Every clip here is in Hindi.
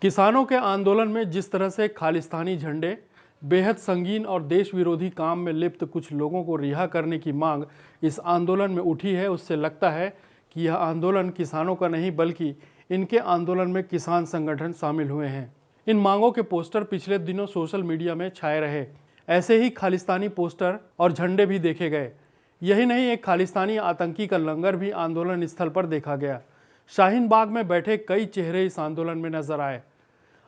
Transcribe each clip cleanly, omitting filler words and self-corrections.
किसानों के आंदोलन में जिस तरह से खालिस्तानी झंडे, बेहद संगीन और देश विरोधी काम में लिप्त कुछ लोगों को रिहा करने की मांग इस आंदोलन में उठी है, उससे लगता है कि यह आंदोलन किसानों का नहीं बल्कि इनके आंदोलन में किसान संगठन शामिल हुए हैं। इन मांगों के पोस्टर पिछले दिनों सोशल मीडिया में छाए रहे। ऐसे ही खालिस्तानी पोस्टर और झंडे भी देखे गए। यही नहीं, एक खालिस्तानी आतंकी का लंगर भी आंदोलन स्थल पर देखा गया। शाहीन बाग में बैठे कई चेहरे इस आंदोलन में नजर आए।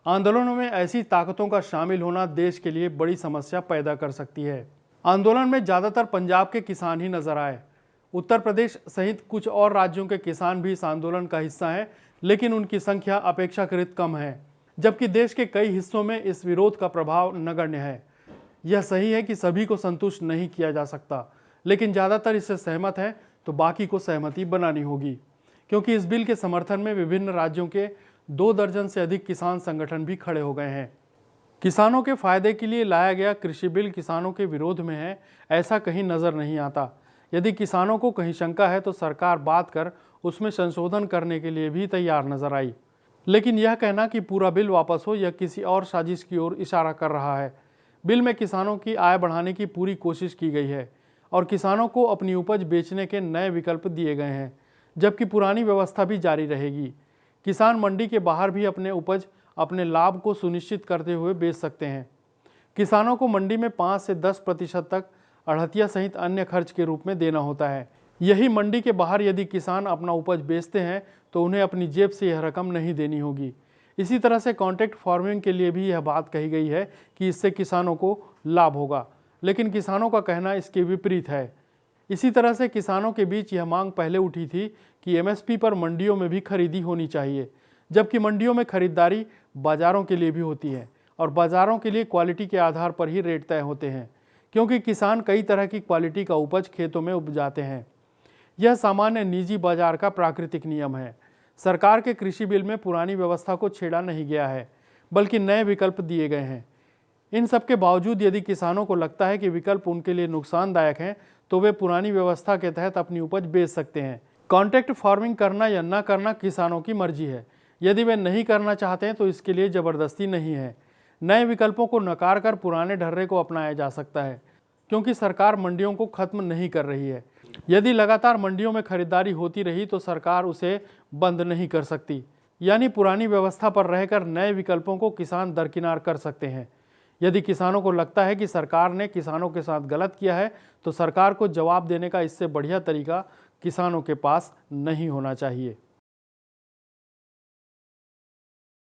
आंदोलनों में ऐसी ताकतों का शामिल होना देश के लिए बड़ी समस्या पैदा कर सकती है। आंदोलन में ज्यादातर पंजाब के किसान ही नजर आए। उत्तर प्रदेश सहित कुछ और राज्यों के किसान भी इस आंदोलन का हिस्सा हैं, लेकिन उनकी संख्या अपेक्षाकृत कम है, जबकि देश के कई हिस्सों में इस विरोध का प्रभाव नगण्य है। यह सही है कि सभी को संतुष्ट नहीं किया जा सकता, लेकिन ज्यादातर इससे सहमत हैं तो बाकी को सहमति बनानी होगी, क्योंकि इस बिल के समर्थन में विभिन्न राज्यों के 2 दर्जन से अधिक किसान संगठन भी खड़े हो गए हैं। किसानों के फायदे के लिए लाया गया कृषि बिल किसानों के विरोध में है, ऐसा कहीं नजर नहीं आता। यदि किसानों को कहीं शंका है तो सरकार बात कर उसमें संशोधन करने के लिए भी तैयार नजर आई। लेकिन यह कहना कि पूरा बिल वापस हो, यह किसी और साजिश की ओर इशारा कर रहा है। बिल में किसानों की आय बढ़ाने की पूरी कोशिश की गई है और किसानों को अपनी उपज बेचने के नए विकल्प दिए गए हैं, जबकि पुरानी व्यवस्था भी जारी रहेगी। किसान मंडी के बाहर भी अपने उपज अपने लाभ को सुनिश्चित करते हुए बेच सकते हैं। किसानों को मंडी में 5 से 10% तक अड़हतिया सहित अन्य खर्च के रूप में देना होता है। यही मंडी के बाहर यदि किसान अपना उपज बेचते हैं तो उन्हें अपनी जेब से यह रकम नहीं देनी होगी। इसी तरह से कॉन्ट्रैक्ट फार्मिंग के लिए भी यह बात कही गई है कि इससे किसानों को लाभ होगा, लेकिन किसानों का कहना इसके विपरीत है। इसी तरह से किसानों के बीच यह मांग पहले उठी थी कि एमएसपी पर मंडियों में भी खरीदी होनी चाहिए, जबकि मंडियों में खरीदारी बाजारों के लिए भी होती है और बाजारों के लिए क्वालिटी के आधार पर ही रेट तय होते हैं, क्योंकि किसान कई तरह की क्वालिटी का उपज खेतों में उपजाते हैं। यह सामान्य निजी बाजार का प्राकृतिक नियम है। सरकार के कृषि बिल में पुरानी व्यवस्था को छेड़ा नहीं गया है, बल्कि नए विकल्प दिए गए हैं। इन सब के बावजूद यदि किसानों को लगता है कि विकल्प उनके लिए नुकसानदायक हैं, तो वे पुरानी व्यवस्था के तहत अपनी उपज बेच सकते हैं। कॉन्ट्रैक्ट फार्मिंग करना या न करना किसानों की मर्जी है। यदि वे नहीं करना चाहते हैं तो इसके लिए जबरदस्ती नहीं है। नए विकल्पों को नकार कर पुराने ढर्रे को अपनाया जा सकता है, क्योंकि सरकार मंडियों को खत्म नहीं कर रही है। यदि लगातार मंडियों में खरीदारी होती रही तो सरकार उसे बंद नहीं कर सकती, यानी पुरानी व्यवस्था पर रहकर नए विकल्पों को किसान दरकिनार कर सकते हैं। यदि किसानों को लगता है कि सरकार ने किसानों के साथ गलत किया है, तो सरकार को जवाब देने का इससे बढ़िया तरीका किसानों के पास नहीं होना चाहिए।